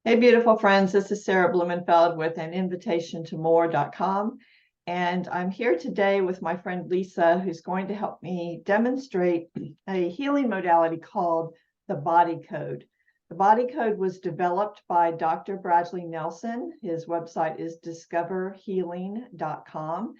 Hey, beautiful friends. This is Sarah Blumenfeld with an invitationtomore.com. And I'm here today with my friend Lisa, who's going to help me demonstrate a healing modality called the body code. The body code was developed by Dr. Bradley Nelson. His website is discoverhealing.com.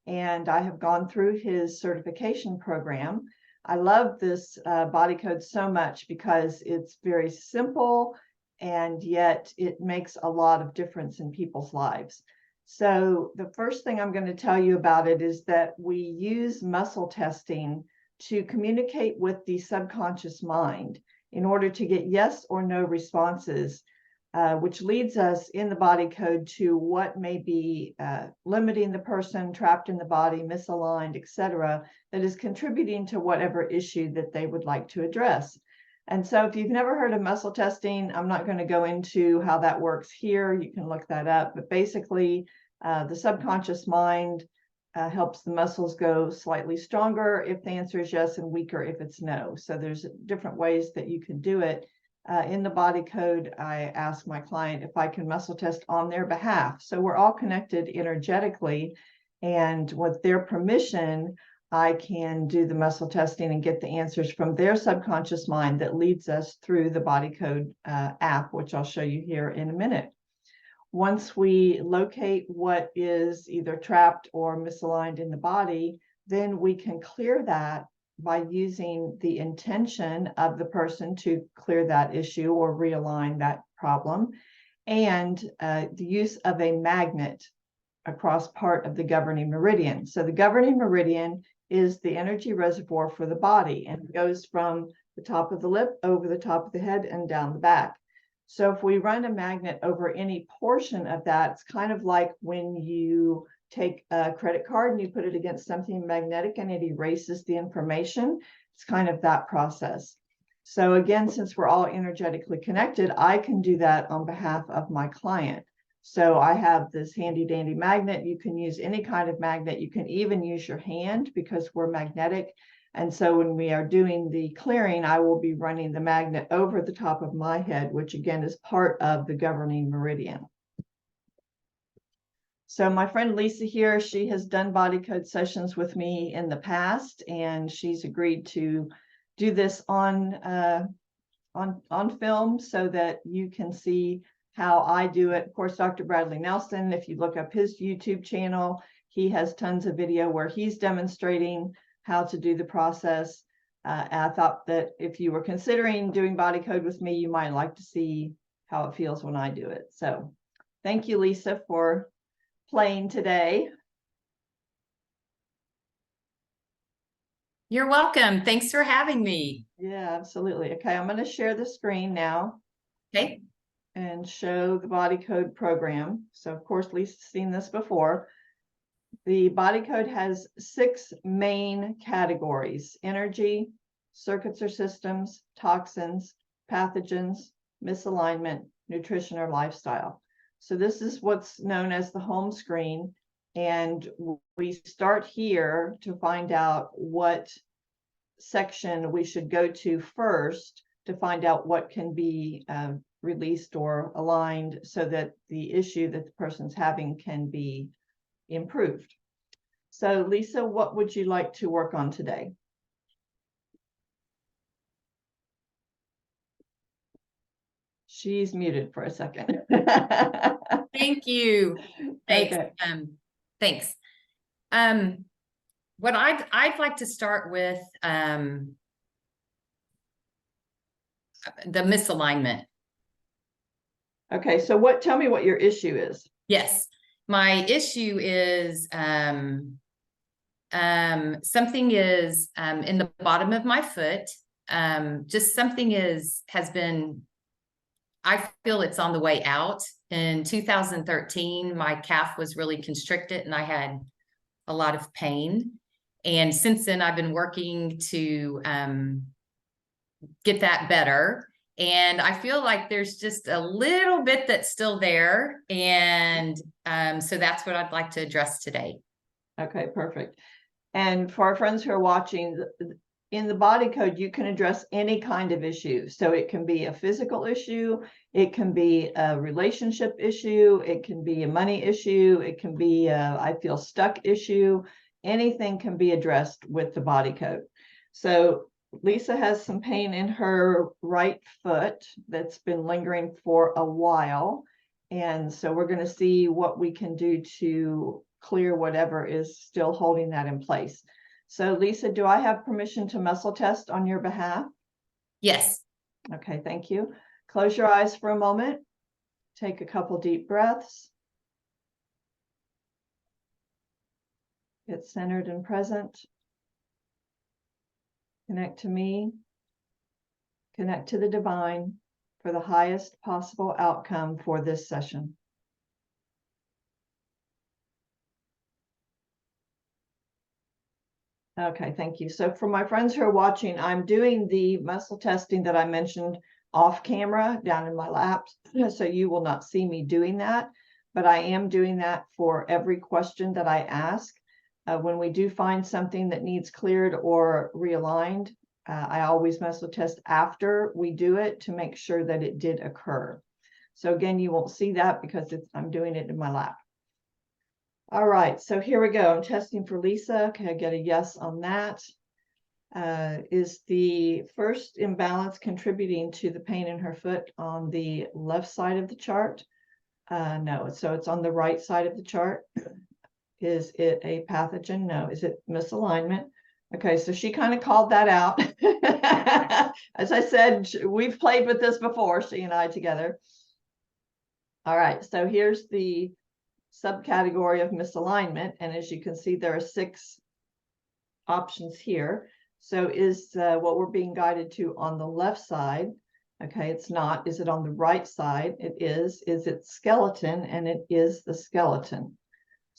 And I have gone through his certification program. I love this body code so much because it's very simple, and yet it makes a lot of difference in people's lives. So the first thing I'm going to tell you about it is that we use muscle testing to communicate with the subconscious mind in order to get yes or no responses, which leads us in the body code to what may be limiting the person, trapped in the body, misaligned, etc., that is contributing to whatever issue that they would like to address. And so if you've never heard of muscle testing, I'm not going to go into how that works here. You can look that up. But basically, the subconscious mind helps the muscles go slightly stronger if the answer is yes, and weaker if it's no. So there's different ways that you can do it. In the body code, I ask my client if I can muscle test on their behalf. So we're all connected energetically, and with their permission, I can do the muscle testing and get the answers from their subconscious mind that leads us through the body code app, which I'll show you here in a minute. Once we locate what is either trapped or misaligned in the body, then we can clear that by using the intention of the person to clear that issue or realign that problem, and the use of a magnet across part of the governing meridian. So the governing meridian is the energy reservoir for the body, and it goes from the top of the lip over the top of the head and down the back. So if we run a magnet over any portion of that, it's kind of like when you take a credit card and you put it against something magnetic and it erases the information. It's kind of that process. So again, since we're all energetically connected, I can do that on behalf of my client. So I have this handy dandy magnet. You can use any kind of magnet. You can even use your hand because we're magnetic. And so when we are doing the clearing, I will be running the magnet over the top of my head, which again is part of the governing meridian. So my friend Lisa here, she has done body code sessions with me in the past, and she's agreed to do this on film so that you can see how I do it. Of course, Dr. Bradley Nelson, if you look up his YouTube channel, he has tons of video where he's demonstrating how to do the process. And I thought that if you were considering doing body code with me, you might like to see how it feels when I do it. So thank you, Lisa, for playing today. You're welcome. Thanks for having me. Yeah, absolutely. Okay, I'm going to share the screen now. Okay. And show the body code program. So of course, Lisa's seen this before. The body code has 6 main categories: energy, circuits or systems, toxins, pathogens, misalignment, nutrition or lifestyle. So this is what's known as the home screen. And we start here to find out what section we should go to first to find out what can be released or aligned so that the issue that the person's having can be improved. So Lisa, what would you like to work on today? She's muted for a second. Thank you. Thanks. Okay. Thanks. What I'd like to start with the misalignment. Okay, so tell me what your issue is. Yes, my issue is something is in the bottom of my foot. Just something has been, I feel it's on the way out. In 2013, my calf was really constricted and I had a lot of pain. And since then, I've been working to get that better. And I feel like there's just a little bit that's still there. And so that's what I'd like to address today. Okay, perfect. And for our friends who are watching, in the body code, you can address any kind of issue. So it can be a physical issue, it can be a relationship issue, it can be a money issue, it can be a I feel stuck issue. Anything can be addressed with the body code. So Lisa has some pain in her right foot that's been lingering for a while. And so we're going to see what we can do to clear whatever is still holding that in place. So Lisa, do I have permission to muscle test on your behalf? Yes. Okay, thank you. Close your eyes for a moment. Take a couple deep breaths. Get centered and present. Connect to me. Connect to the divine for the highest possible outcome for this session. Okay, thank you. So for my friends who are watching, I'm doing the muscle testing that I mentioned off camera down in my lap. So you will not see me doing that, but I am doing that for every question that I ask. When we do find something that needs cleared or realigned, I always muscle test after we do it to make sure that it did occur. So again, you won't see that because I'm doing it in my lap. All right, so here we go. I'm testing for Lisa. Can I get a yes on that? Is the first imbalance contributing to the pain in her foot on the left side of the chart? No, so it's on the right side of the chart. Is it a pathogen? No. Is it misalignment? Okay, so she kind of called that out. As I said, we've played with this before, she and I together. All right, so here's the subcategory of misalignment. And as you can see, there are 6 options here. So is what we're being guided to on the left side? Okay, it's not. Is it on the right side? It is. Is it skeleton? And it is the skeleton.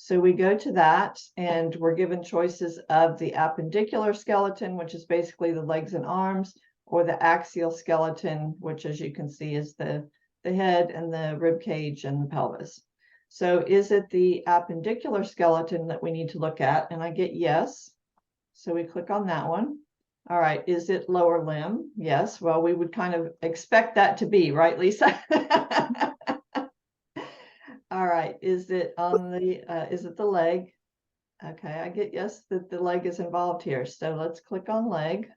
So we go to that and we're given choices of the appendicular skeleton, which is basically the legs and arms, or the axial skeleton, which as you can see is the head and the rib cage and the pelvis. So is it the appendicular skeleton that we need to look at? And I get yes. So we click on that one. All right, is it lower limb? Yes. Well, we would kind of expect that to be, right, Lisa? All right, is it on the, is it the leg? Okay, I get yes that the leg is involved here. So let's click on leg.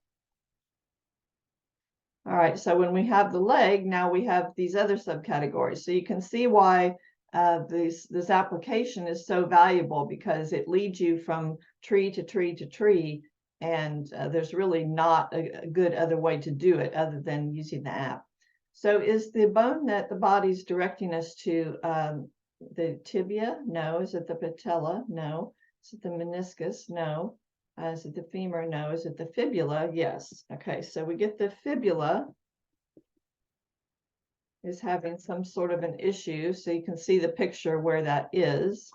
All right, so when we have the leg, now we have these other subcategories. So you can see why this application is so valuable, because it leads you from tree to tree to tree. And there's really not a good other way to do it other than using the app. So is the bone that the body's directing us to the tibia? No. Is it the patella? No. Is it the meniscus? No. Is it the femur? No. Is it the fibula? Yes. Okay, so we get the fibula is having some sort of an issue. So you can see the picture where that is.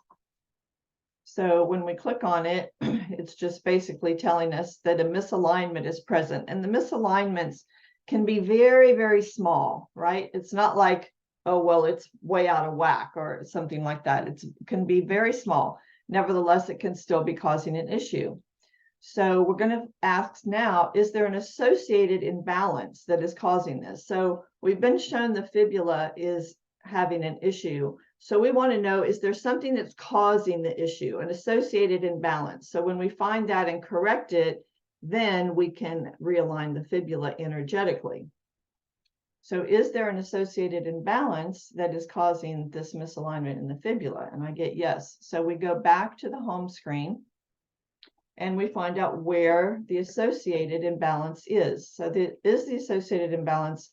So when we click on it, it's just basically telling us that a misalignment is present. And the misalignments can be very, very small, right? It's not like, oh, well, it's way out of whack or something like that. It can be very small. Nevertheless, it can still be causing an issue. So we're going to ask now, is there an associated imbalance that is causing this? So we've been shown the fibula is having an issue. So we want to know, is there something that's causing the issue, an associated imbalance? So when we find that and correct it, then we can realign the fibula energetically. So is there an associated imbalance that is causing this misalignment in the fibula? And I get yes. So we go back to the home screen and we find out where the associated imbalance is. So is the associated imbalance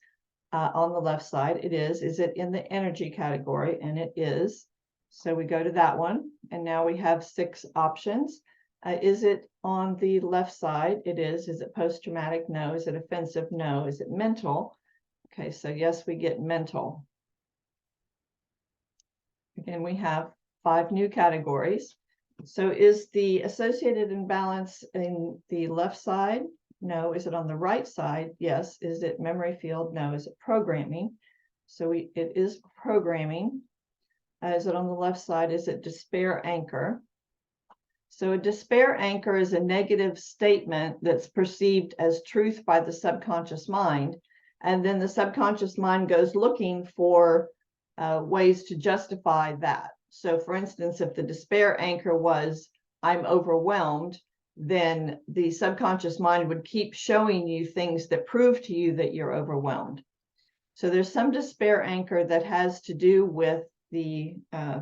on the left side? It is. Is it in the energy category? And it is. So we go to that one. And now we have 6 options. Is it on the left side? It is. Is it post-traumatic? No. Is it offensive? No. Is it mental? Okay, so yes, we get mental. Again, we have 5 new categories. So is the associated imbalance in the left side? No. Is it on the right side? Yes. Is it memory field? No. Is it programming? So it is programming. Is it on the left side? Is it despair anchor? So a despair anchor is a negative statement that's perceived as truth by the subconscious mind. And then the subconscious mind goes looking for ways to justify that. So for instance, if the despair anchor was, I'm overwhelmed, then the subconscious mind would keep showing you things that prove to you that you're overwhelmed. So there's some despair anchor that has to do with the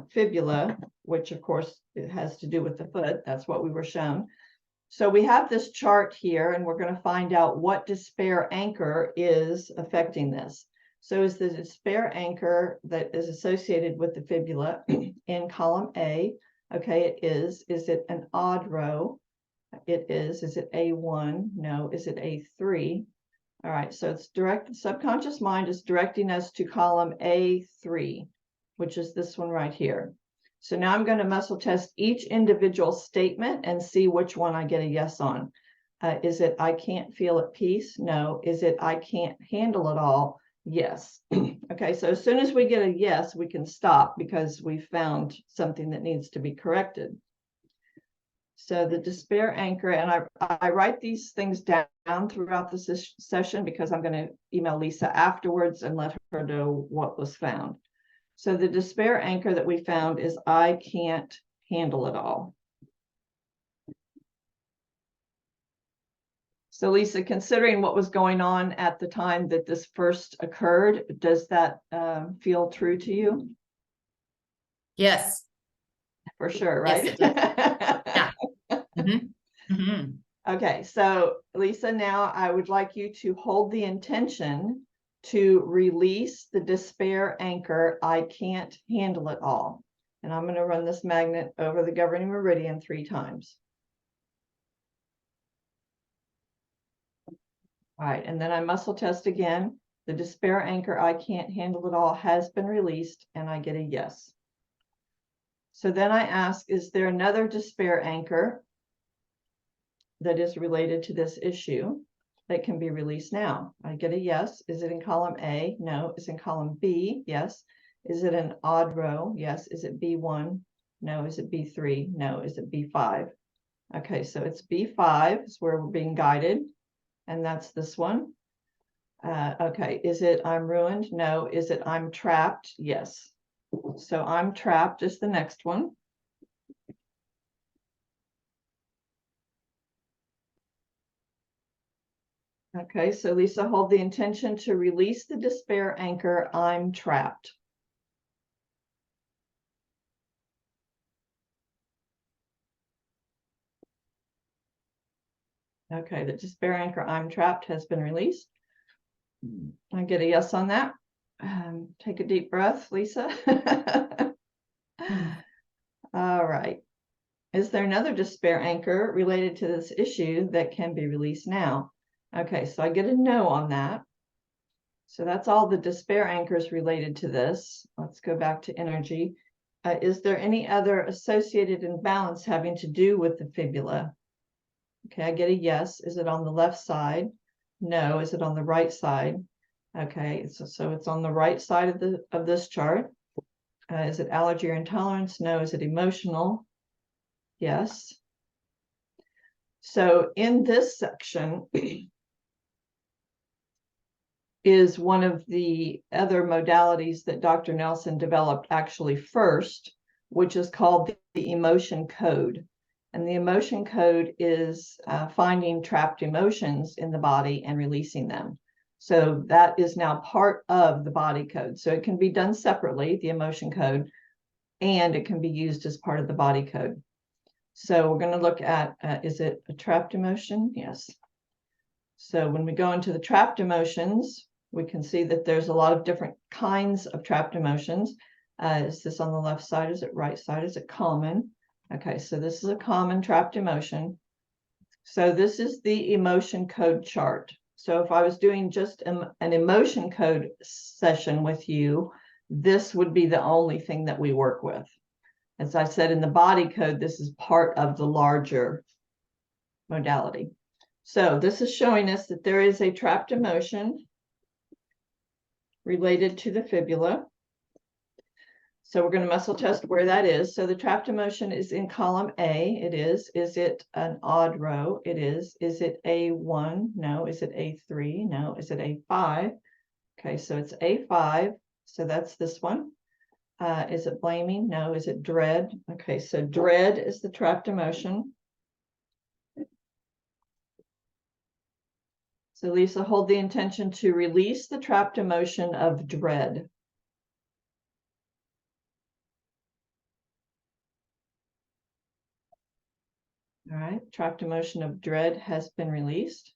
fibula, which of course it has to do with the foot. That's what we were shown. So we have this chart here, and we're going to find out what despair anchor is affecting this. So is the despair anchor that is associated with the fibula in column A? Okay, it is. Is it an odd row? It is. Is it A1? No. Is it A3? All right, so it's direct, subconscious mind is directing us to column A3, which is this one right here. So now I'm going to muscle test each individual statement and see which one I get a yes on. Is it I can't feel at peace? No. Is it I can't handle it all? Yes. Okay, so as soon as we get a yes, we can stop because we found something that needs to be corrected. So the despair anchor, and I write these things down throughout the session because I'm going to email Lisa afterwards and let her know what was found. So the despair anchor that we found is I can't handle it all. So Lisa, considering what was going on at the time that this first occurred, does that feel true to you? Yes. For sure, right? Yes, it does. Yeah. Mm-hmm. Mm-hmm. Okay, so Lisa, now I would like you to hold the intention to release the despair anchor, I can't handle it all. And I'm going to run this magnet over the governing meridian 3 times. All right, and then I muscle test again. The despair anchor, I can't handle it all, has been released, and I get a yes. So then I ask, is there another despair anchor that is related to this issue that can be released now? I get a yes. Is it in column A? No. Is it in column B? Yes. Is it an odd row? Yes. Is it B1? No. Is it B3? No. Is it B5? Okay, so it's B5 is where we're being guided, and that's this one. Okay, is it I'm ruined? No. Is it I'm trapped? Yes. So I'm trapped is the next one. Okay, so Lisa, hold the intention to release the despair anchor, I'm trapped. Okay, the despair anchor, I'm trapped, has been released. I get a yes on that. Take a deep breath, Lisa. All right. Is there another despair anchor related to this issue that can be released now? Okay, so I get a no on that. So that's all the despair anchors related to this. Let's go back to energy. Is there any other associated imbalance having to do with the fibula? Okay, I get a yes. Is it on the left side? No. Is it on the right side? Okay, so it's on the right side of this chart. Is it allergy or intolerance? No. Is it emotional? Yes. So in this section is one of the other modalities that Dr. Nelson developed actually first, which is called the emotion code. And the emotion code is finding trapped emotions in the body and releasing them. So that is now part of the body code. So it can be done separately, the emotion code, and it can be used as part of the body code. So we're going to look at, is it a trapped emotion? Yes. So when we go into the trapped emotions, we can see that there's a lot of different kinds of trapped emotions. Is this on the left side? Is it right side? Is it common? Okay, so this is a common trapped emotion. So this is the emotion code chart. So if I was doing just an emotion code session with you, this would be the only thing that we work with. As I said, in the body code, this is part of the larger modality. So this is showing us that there is a trapped emotion related to the fibula. So we're going to muscle test where that is. So the trapped emotion is in column A. It is. Is it an odd row? It is. Is it A1? No. Is it A3? No. Is it A5? Okay, so it's A5. So that's this one. Is it blaming? No. Is it dread? Okay, so dread is the trapped emotion. So Lisa, hold the intention to release the trapped emotion of dread. All right, trapped emotion of dread has been released.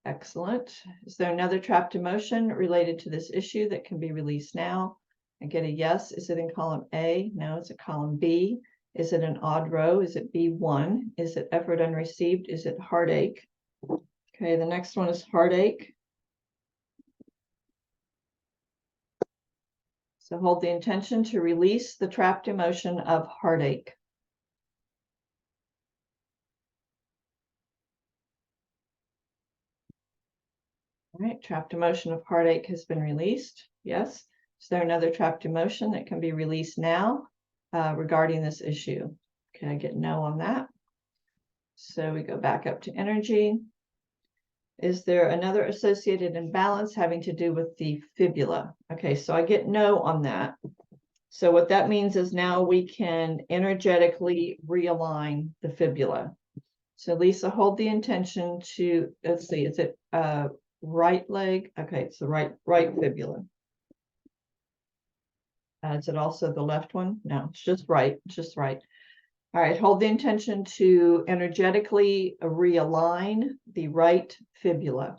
Excellent. Is there another trapped emotion related to this issue that can be released now? I get a yes. Is it in column A? No, it's a column B. Is it an odd row? Is it B1? Is it effort unreceived? Is it heartache? Okay, the next one is heartache. So hold the intention to release the trapped emotion of heartache. All right, trapped emotion of heartache has been released. Yes. Is there another trapped emotion that can be released now regarding this issue? Can I get no on that? So we go back up to energy. Is there another associated imbalance having to do with the fibula? Okay, so I get no on that. So what that means is now we can energetically realign the fibula. So Lisa, hold the intention to, let's see, is it right leg? Okay, it's the right fibula. Is it also the left one? No, it's just right, it's just right. All right, hold the intention to energetically realign the right fibula.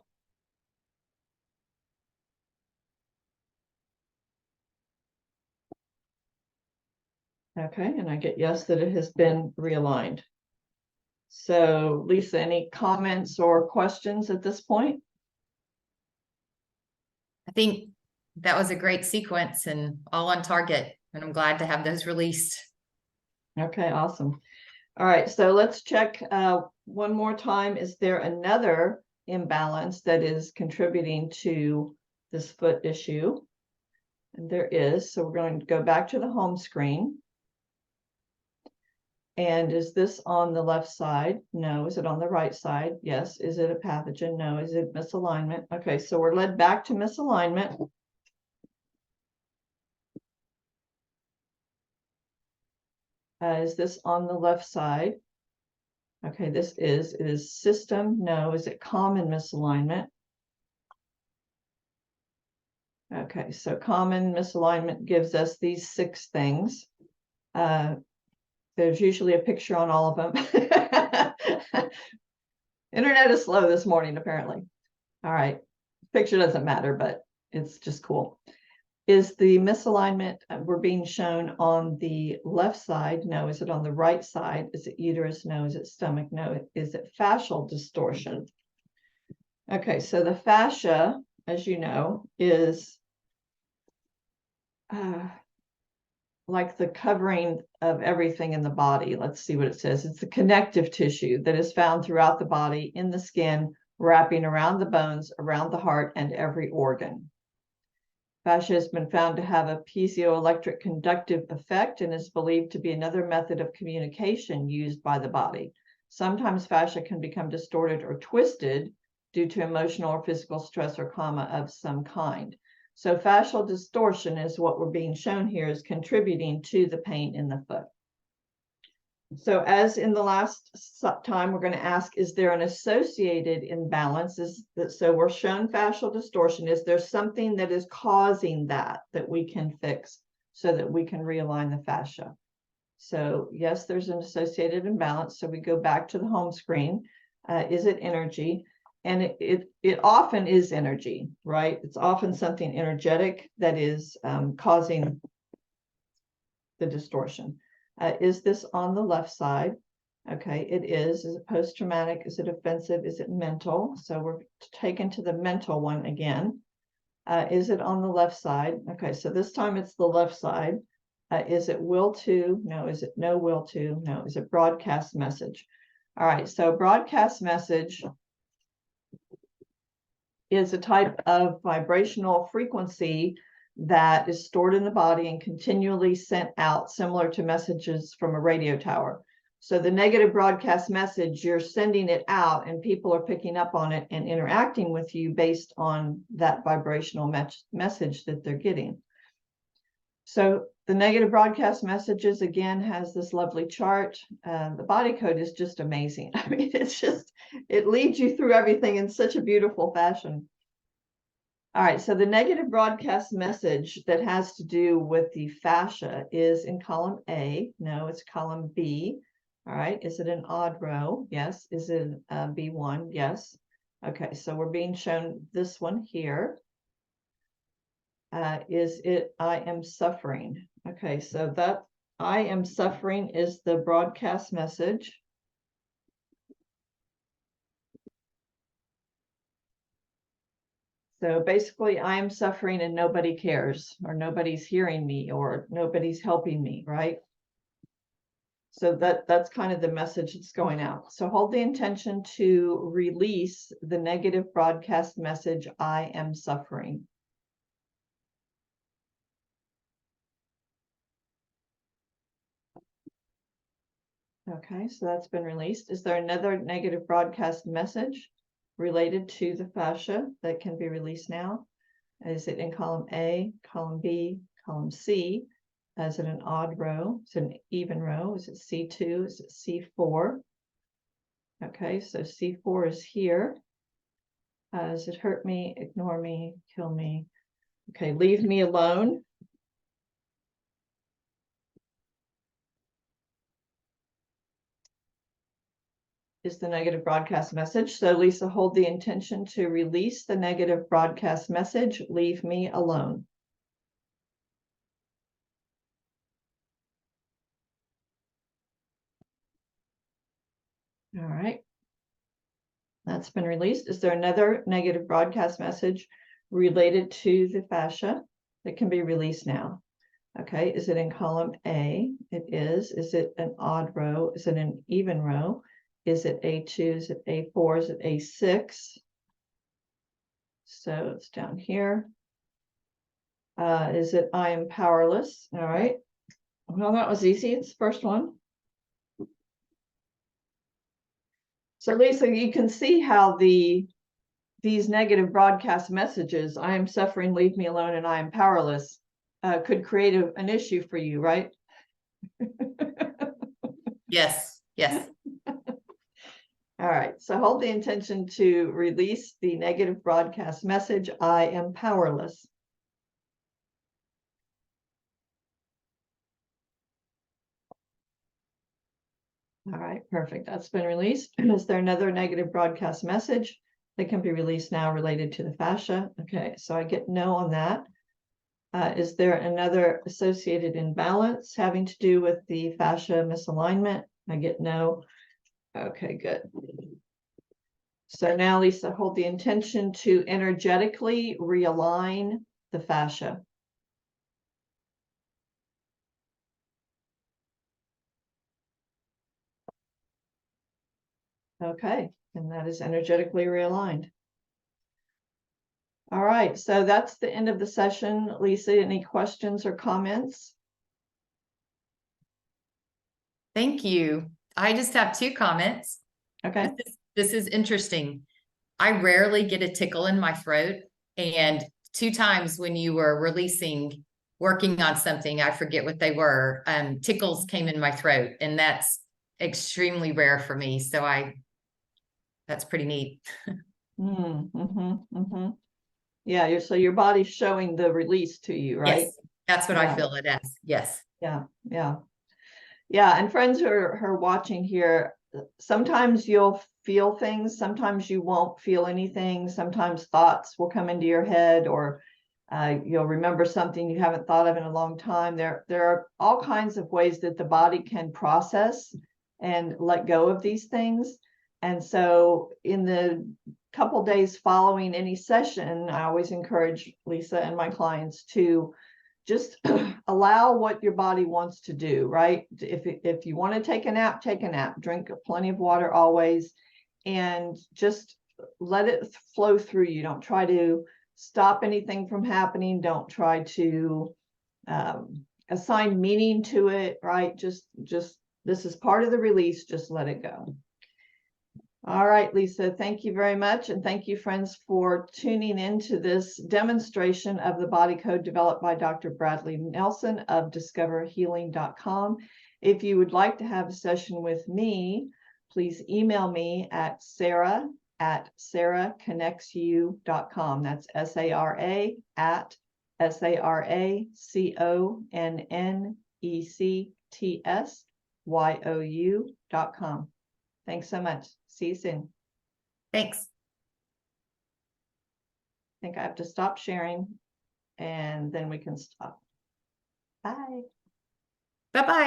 Okay, and I get yes that it has been realigned. So Lisa, any comments or questions at this point? I think that was a great sequence and all on target, and I'm glad to have those released. Okay, awesome. All right, so let's check one more time. Is there another imbalance that is contributing to this foot issue? And there is, so we're going to go back to the home screen. And is this on the left side? No. Is it on the right side? Yes. Is it a pathogen? No. Is it misalignment? Okay, so we're led back to misalignment. Is this on the left side? Okay, it is system. No. Is it common misalignment? Okay, so common misalignment gives us these 6 things. There's usually a picture on all of them. Internet is slow this morning, apparently. All right, picture doesn't matter, but it's just cool. Is the misalignment we're being shown on the left side? No. Is it on the right side? Is it uterus? No. Is it stomach? No. Is it fascial distortion? Okay, so the fascia, as you know, is like the covering of everything in the body. Let's see what it says. It's the connective tissue that is found throughout the body, in the skin, wrapping around the bones, around the heart, and every organ. Fascia has been found to have a piezoelectric conductive effect and is believed to be another method of communication used by the body. Sometimes fascia can become distorted or twisted due to emotional or physical stress or trauma of some kind. So fascial distortion is what we're being shown here is contributing to the pain in the foot. So as in the last time, we're going to ask, is there an associated imbalance? So we're shown fascial distortion. Is there something that is causing that we can fix so that we can realign the fascia? So yes, there's an associated imbalance. So we go back to the home screen. Is it energy? And it often is energy, right? It's often something energetic that is causing the distortion. Is this on the left side? Okay, it is. Is it post-traumatic? Is it offensive? Is it mental? So we're taken to the mental one again. Is it on the left side? Okay, so this time it's the left side. Is it will to? No. Is it no will to? No. Is it broadcast message? All right, so broadcast message is a type of vibrational frequency that is stored in the body and continually sent out, similar to messages from a radio tower. So the negative broadcast message, you're sending it out and people are picking up on it and interacting with you based on that vibrational message that they're getting. So the negative broadcast messages, again, has this lovely chart. The body code is just amazing. I mean, it leads you through everything in such a beautiful fashion. All right, so the negative broadcast message that has to do with the fascia is in column A. No, it's column B. All right, is it an odd row? Yes. Is it B1? Yes. Okay, so we're being shown this one here. Is it I am suffering? Okay, so that I am suffering is the broadcast message. So basically, I am suffering and nobody cares, or nobody's hearing me, or nobody's helping me, right? So that's kind of the message that's going out. So hold the intention to release the negative broadcast message, I am suffering. Okay, so that's been released. Is there another negative broadcast message related to the fascia that can be released now? Is it in column A, column B, column C? Is it an odd row? Is it an even row? Is it C2? Is it C4? Okay, so C4 is here. Does it hurt me, ignore me, kill me? Okay, leave me alone. Is the negative broadcast message. So Lisa, hold the intention to release the negative broadcast message, leave me alone. All right. That's been released. Is there another negative broadcast message related to the fascia that can be released now? Okay, is it in column A? It is. Is it an odd row? Is it an even row? Is it A2? Is it A4? Is it A6? So it's down here. Is it I am powerless? All right. Well, that was easy. It's the first one. So Lisa, you can see how these negative broadcast messages, I am suffering, leave me alone, and I am powerless, could create an issue for you, right? Yes, yes. All right, so hold the intention to release the negative broadcast message, I am powerless. All right, perfect. That's been released. Is there another negative broadcast message that can be released now related to the fascia? Okay, so I get no on that. Is there another associated imbalance having to do with the fascia misalignment? I get no. Okay, good. So now, Lisa, hold the intention to energetically realign the fascia. Okay, and that is energetically realigned. All right, so that's the end of the session. Lisa, any questions or comments? Thank you. I just have 2 comments. Okay. This is interesting. I rarely get a tickle in my throat, and 2 times when you were working on something, I forget what they were, tickles came in my throat, and that's extremely rare for me. So that's pretty neat. Yeah, so your body's showing the release to you, right? Yes, that's what Yeah. I feel it as. Yes. Yeah. And friends who are watching here, sometimes you'll feel things, sometimes you won't feel anything, sometimes thoughts will come into your head, or you'll remember something you haven't thought of in a long time. There are all kinds of ways that the body can process and let go of these things. And so in the couple days following any session, I always encourage Lisa and my clients to just allow what your body wants to do, right? If you want to take a nap, take a nap, drink plenty of water always, and just let it flow through you. Don't try to stop anything from happening. Don't try to assign meaning to it, right? Just this is part of the release. Just let it go. All right, Lisa, thank you very much. And thank you, friends, for tuning into this demonstration of the body code developed by Dr. Bradley Nelson of discoverhealing.com. If you would like to have a session with me, please email me at sarah@sarahconnectsyou.com. That's SARA at SARACONNECTSYOU.com. Thanks so much. See you soon. Thanks. I think I have to stop sharing and then we can stop. Bye. Bye-bye.